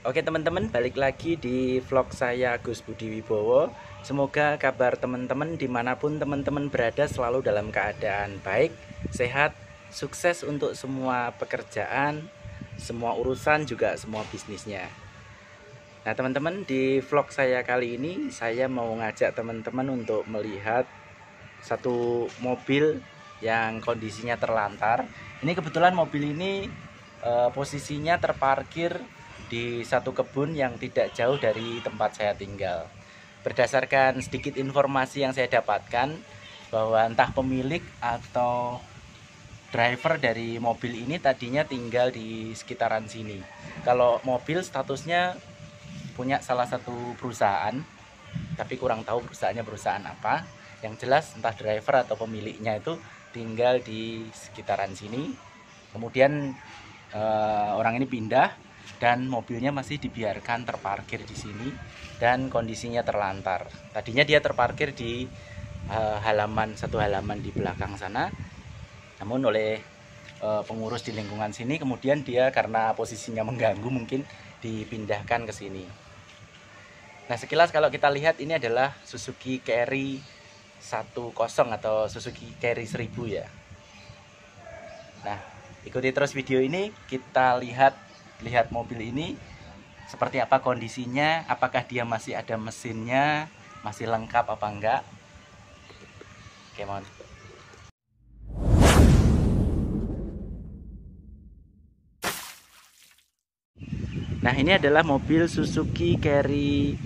Oke teman-teman, balik lagi di vlog saya Gus Budi Wibowo. Semoga kabar teman-teman dimanapun teman-teman berada selalu dalam keadaan baik, sehat, sukses untuk semua pekerjaan, semua urusan juga semua bisnisnya. Nah teman-teman, di vlog saya kali ini saya mau ngajak teman-teman untuk melihat satu mobil yang kondisinya terlantar. Ini kebetulan mobil ini posisinya terparkir di satu kebun yang tidak jauh dari tempat saya tinggal. Berdasarkan sedikit informasi yang saya dapatkan, bahwa entah pemilik atau driver dari mobil ini tadinya tinggal di sekitaran sini. Kalau mobil statusnya punya salah satu perusahaan, tapi kurang tahu perusahaannya perusahaan apa. Yang jelas entah driver atau pemiliknya itu tinggal di sekitaran sini. Kemudian orang ini pindah dan mobilnya masih dibiarkan terparkir di sini dan kondisinya terlantar. Tadinya dia terparkir di satu halaman di belakang sana, namun oleh pengurus di lingkungan sini kemudian dia karena posisinya mengganggu mungkin dipindahkan ke sini. Nah, sekilas kalau kita lihat ini adalah Suzuki Carry 10 atau Suzuki Carry 1000 ya. Nah, ikuti terus video ini, kita lihat mobil ini seperti apa kondisinya, apakah dia masih ada mesinnya, masih lengkap apa enggak. Oke, mohon. Nah, ini adalah mobil Suzuki Carry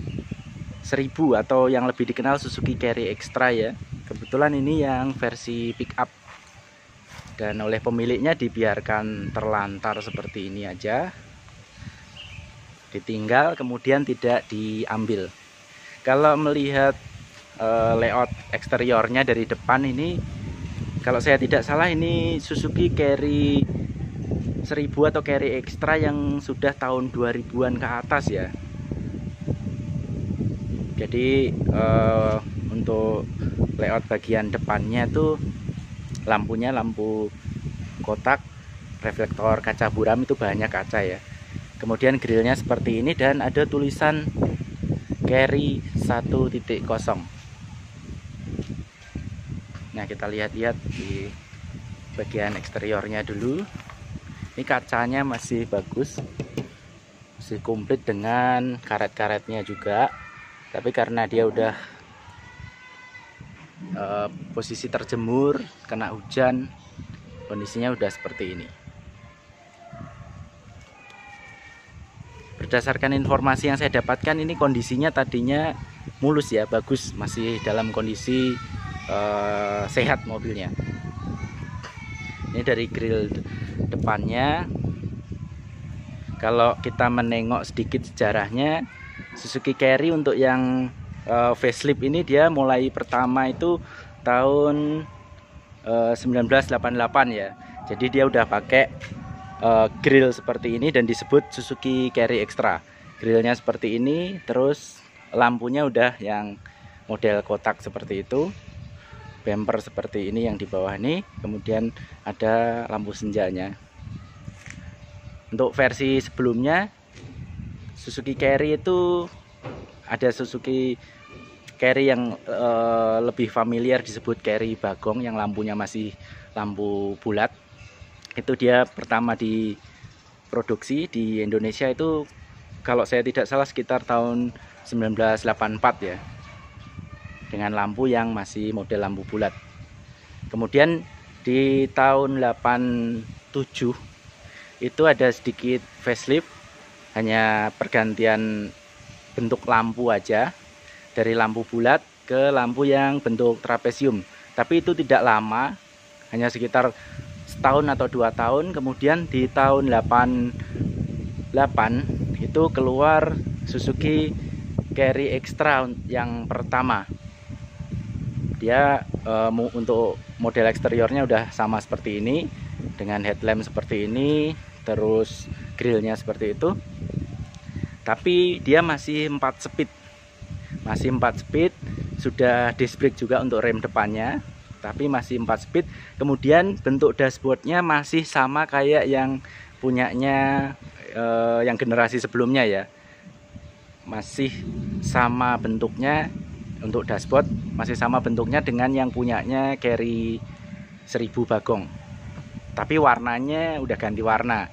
1000 atau yang lebih dikenal Suzuki Carry Extra ya. Kebetulan ini yang versi pick up. Dan oleh pemiliknya dibiarkan terlantar seperti ini aja, ditinggal kemudian tidak diambil. Kalau melihat layout eksteriornya dari depan ini, kalau saya tidak salah ini Suzuki Carry 1000 atau Carry Extra yang sudah tahun 2000-an ke atas ya. Jadi untuk layout bagian depannya itu lampunya lampu kotak, reflektor kaca buram itu banyak kaca ya. Kemudian grillnya seperti ini dan ada tulisan Carry 1.0. Nah, kita lihat-lihat di bagian eksteriornya dulu. Ini kacanya masih bagus, masih komplit dengan karet-karetnya juga. Tapi karena dia udah posisi terjemur, kena hujan, kondisinya udah seperti ini. Berdasarkan informasi yang saya dapatkan, ini kondisinya tadinya mulus ya, bagus, masih dalam kondisi sehat mobilnya. Ini dari grill depannya. Kalau kita menengok sedikit sejarahnya, Suzuki Carry untuk yang facelift ini dia mulai pertama itu tahun 1988 ya. Jadi dia udah pakai grill seperti ini dan disebut Suzuki Carry Extra. Grillnya seperti ini, terus lampunya udah yang model kotak seperti itu, bumper seperti ini yang di bawah ini, kemudian ada lampu senjanya. Untuk versi sebelumnya Suzuki Carry itu ada Suzuki Carry yang lebih familiar disebut Carry Bagong, yang lampunya masih lampu bulat. Itu dia pertama diproduksi di Indonesia itu kalau saya tidak salah sekitar tahun 1984 ya, dengan lampu yang masih model lampu bulat. Kemudian di tahun 87 itu ada sedikit facelift, hanya pergantian bentuk lampu aja, dari lampu bulat ke lampu yang bentuk trapesium. Tapi itu tidak lama, hanya sekitar setahun atau 2 tahun. Kemudian di tahun 88 itu keluar Suzuki Carry Extra yang pertama. Dia untuk model eksteriornya udah sama seperti ini, dengan headlamp seperti ini, terus grillnya seperti itu. Tapi dia masih 4 speed. Masih 4 speed, sudah disc brake juga untuk rem depannya, tapi masih 4 speed. Kemudian bentuk dashboardnya masih sama kayak yang punyanya yang generasi sebelumnya ya, masih sama bentuknya. Untuk dashboard masih sama bentuknya dengan yang punyanya Carry 1000 Bagong, tapi warnanya udah ganti warna.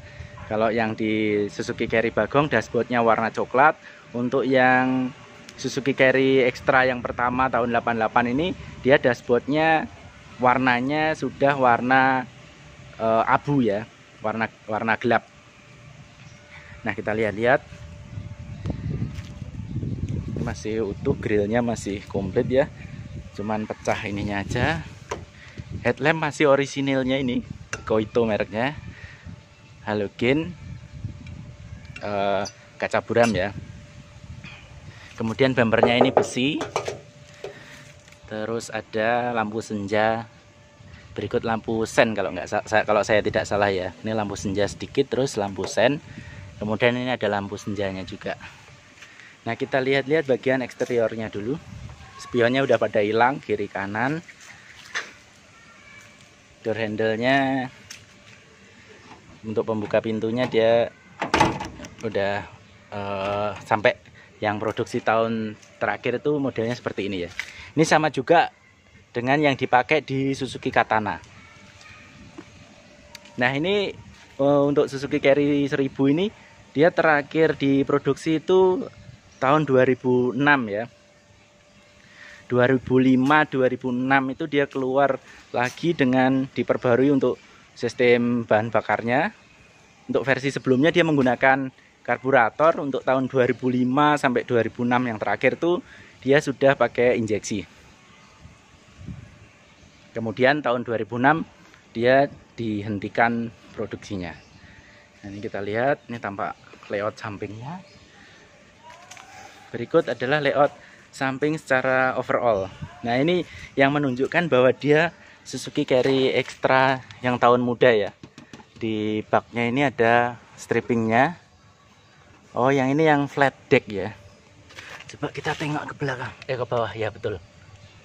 Kalau yang di Suzuki Carry Bagong dashboardnya warna coklat. Untuk yang Suzuki Carry Extra yang pertama tahun 88 ini, dia dashboardnya warnanya sudah warna abu ya, warna gelap. Nah, kita lihat-lihat, masih utuh, grillnya masih komplit ya, cuman pecah ininya aja. Headlamp masih orisinilnya, ini Koito mereknya, halogen, kaca buram ya. Kemudian bumpernya ini besi, terus ada lampu senja, berikut lampu sen kalau saya tidak salah ya. Ini lampu senja sedikit, terus lampu sen, kemudian ini ada lampu senjanya juga. Nah, kita lihat-lihat bagian eksteriornya dulu. Spionnya udah pada hilang, kiri kanan. Door handle-nya, untuk pembuka pintunya dia udah sampai yang produksi tahun terakhir itu modelnya seperti ini ya. Ini sama juga dengan yang dipakai di Suzuki Katana. Nah, ini untuk Suzuki Carry 1000 ini, dia terakhir diproduksi itu tahun 2006 ya. 2005-2006 itu dia keluar lagi dengan diperbarui untuk sistem bahan bakarnya. Untuk versi sebelumnya dia menggunakan karburator. Untuk tahun 2005 sampai 2006 yang terakhir tuh dia sudah pakai injeksi. Kemudian tahun 2006 dia dihentikan produksinya. Nah, ini kita lihat, ini tampak layout sampingnya. Berikut adalah layout samping secara overall. Nah, ini yang menunjukkan bahwa dia Suzuki Carry Extra yang tahun muda ya. Di baknya ini ada strippingnya. Oh, yang ini yang flat deck ya. Coba kita tengok ke belakang, ke bawah ya, betul.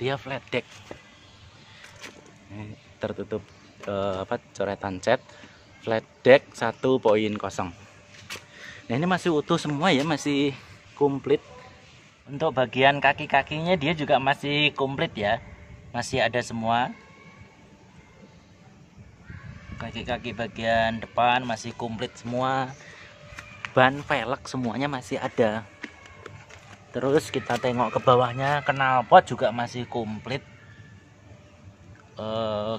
Dia flat deck. Ini tertutup coretan cat. Flat deck 1.0. Nah, ini masih utuh semua ya, masih komplit. Untuk bagian kaki-kakinya dia juga masih komplit ya, masih ada semua. Kaki-kaki bagian depan masih komplit semua. Ban, velg semuanya masih ada. Terus kita tengok ke bawahnya, knalpot juga masih komplit.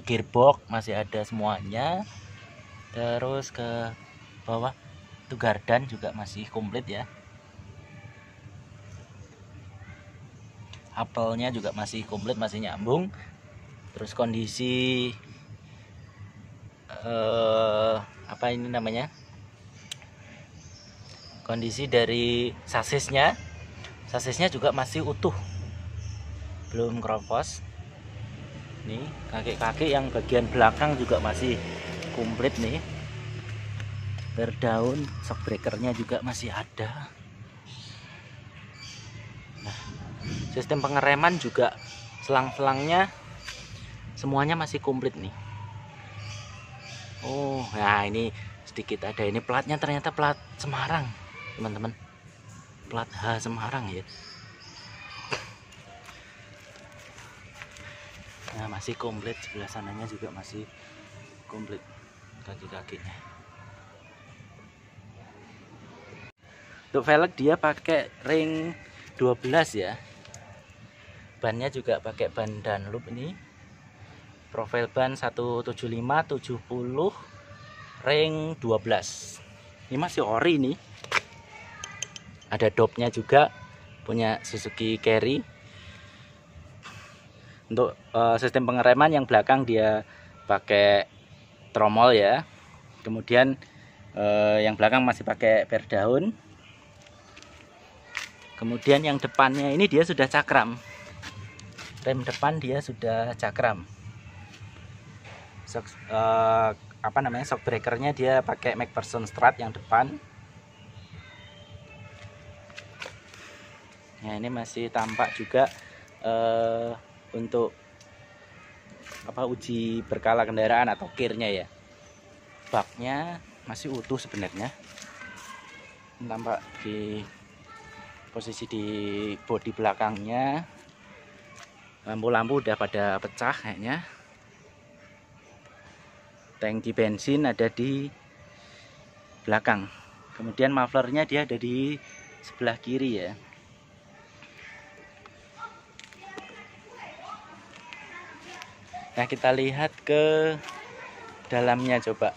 Gearbox masih ada semuanya. Terus ke bawah itu gardan juga masih komplit ya. Apelnya juga masih komplit, masih nyambung. Terus kondisi apa ini namanya, kondisi dari sasisnya juga masih utuh, belum keropos. Nih, kaki-kaki yang bagian belakang juga masih komplit nih. Berdaun, shock breakernya juga masih ada. Nah, sistem pengereman juga, selang-selangnya semuanya masih komplit nih. Oh, nah ini sedikit ada, ini platnya ternyata plat Semarang teman-teman, plat H Semarang ya. Nah, masih komplit, sebelah sananya juga masih komplit kaki-kakinya. Untuk velg dia pakai ring 12 ya. Bannya juga pakai ban Dunlop ini. Profil ban 175/70 ring 12. Ini masih ori nih. Ada dopnya juga, punya Suzuki Carry. Untuk sistem pengereman yang belakang dia pakai tromol ya. Kemudian yang belakang masih pakai perdaun. Kemudian yang depannya ini dia sudah cakram. Rem depan dia sudah cakram. Shock breakernya dia pakai McPherson Strat yang depan. Nah, ini masih tampak juga untuk uji berkala kendaraan atau kirnya ya. Baknya masih utuh sebenarnya. Tampak di posisi di bodi belakangnya, lampu-lampu udah pada pecah kayaknya. Tangki bensin ada di belakang, kemudian mufflernya dia ada di sebelah kiri ya. Nah, kita lihat ke dalamnya coba.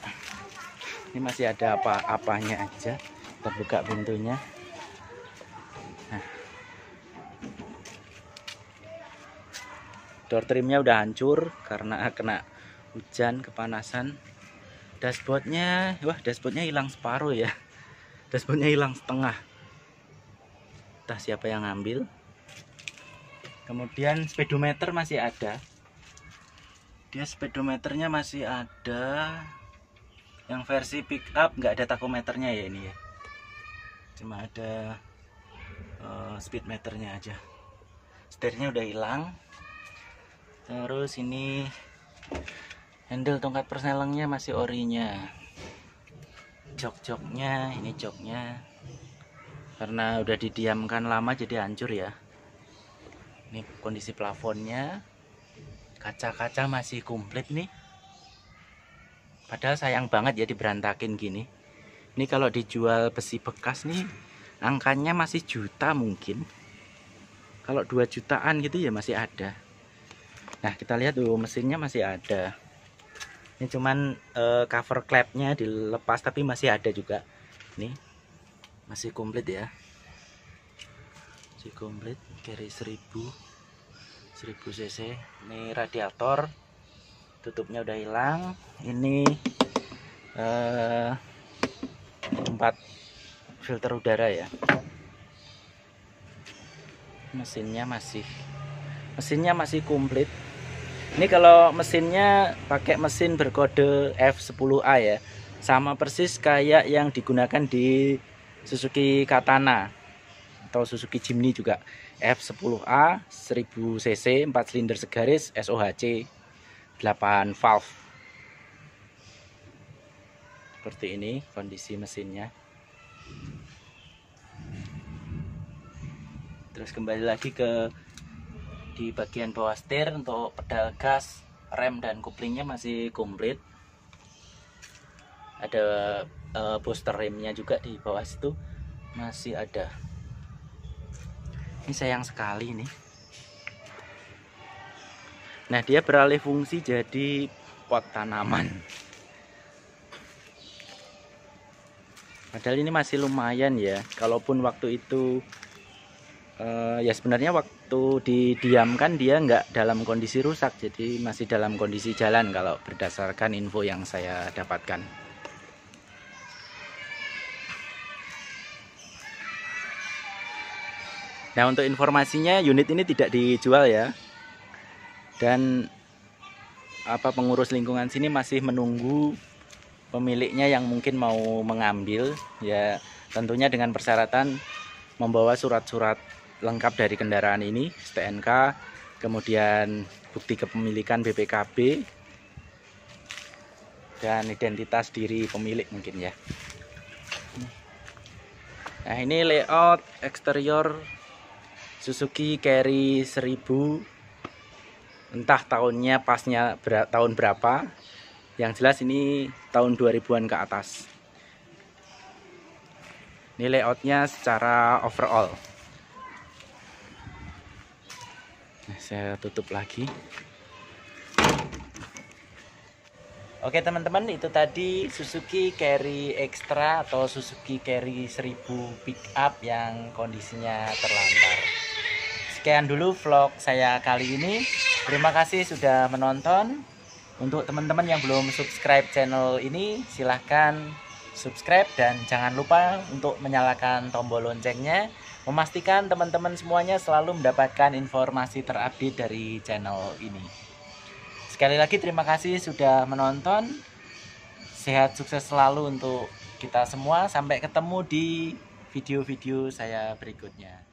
Ini masih ada apa-apanya aja. Kita buka pintunya. Nah, door trimnya udah hancur karena kena hujan, kepanasan. Dashboardnya, wah dashboardnya hilang separuh ya. Dashboardnya hilang setengah. Entah siapa yang ngambil. Kemudian speedometer masih ada. Dia speedometernya masih ada. Yang versi pick up nggak ada takometernya ya ini ya. Cuma ada speedometernya aja. Setirnya udah hilang. Terus ini handle tongkat persnelengnya masih orinya. Jok-joknya, ini joknya. Karena udah didiamkan lama jadi hancur ya. Ini kondisi plafonnya. Kaca-kaca masih komplit nih. Padahal sayang banget ya diberantakin gini. Ini kalau dijual besi bekas nih, angkanya masih juta mungkin. Kalau 2 jutaan gitu ya masih ada. Nah, kita lihat tuh mesinnya masih ada. Ini cuman cover klepnya dilepas tapi masih ada juga. Nih masih komplit ya. Masih komplit, carry 1000 cc. Ini radiator, tutupnya udah hilang. Ini tempat filter udara ya. Mesinnya masih komplit. Ini kalau mesinnya pakai mesin berkode F10A ya, sama persis kayak yang digunakan di Suzuki Katana atau Suzuki Jimny juga. F10A 1000 cc 4 silinder segaris SOHC 8 valve. Seperti ini kondisi mesinnya. Terus kembali lagi ke di bagian bawah setir, untuk pedal gas, rem dan koplingnya masih komplit. Ada booster remnya juga di bawah situ masih ada. Ini sayang sekali nih. Nah, dia beralih fungsi jadi pot tanaman. Padahal ini masih lumayan ya. Kalaupun waktu itu ya sebenarnya waktu didiamkan dia nggak dalam kondisi rusak, jadi masih dalam kondisi jalan kalau berdasarkan info yang saya dapatkan. Nah, untuk informasinya unit ini tidak dijual ya. Dan pengurus lingkungan sini masih menunggu pemiliknya yang mungkin mau mengambil ya, tentunya dengan persyaratan membawa surat-surat lengkap dari kendaraan ini, STNK, kemudian bukti kepemilikan BPKB dan identitas diri pemilik mungkin ya. Nah, ini layout eksterior Suzuki Carry 1000, entah tahunnya pasnya tahun berapa, yang jelas ini tahun 2000-an ke atas. Ini layoutnya secara overall. Nah, saya tutup lagi. Oke teman-teman, itu tadi Suzuki Carry Extra atau Suzuki Carry 1000 pickup yang kondisinya terlantar. Sekian dulu vlog saya kali ini. Terima kasih sudah menonton. Untuk teman-teman yang belum subscribe channel ini, silahkan subscribe dan jangan lupa untuk menyalakan tombol loncengnya, memastikan teman-teman semuanya selalu mendapatkan informasi terupdate dari channel ini. Sekali lagi terima kasih sudah menonton. Sehat sukses selalu untuk kita semua. Sampai ketemu di video-video saya berikutnya.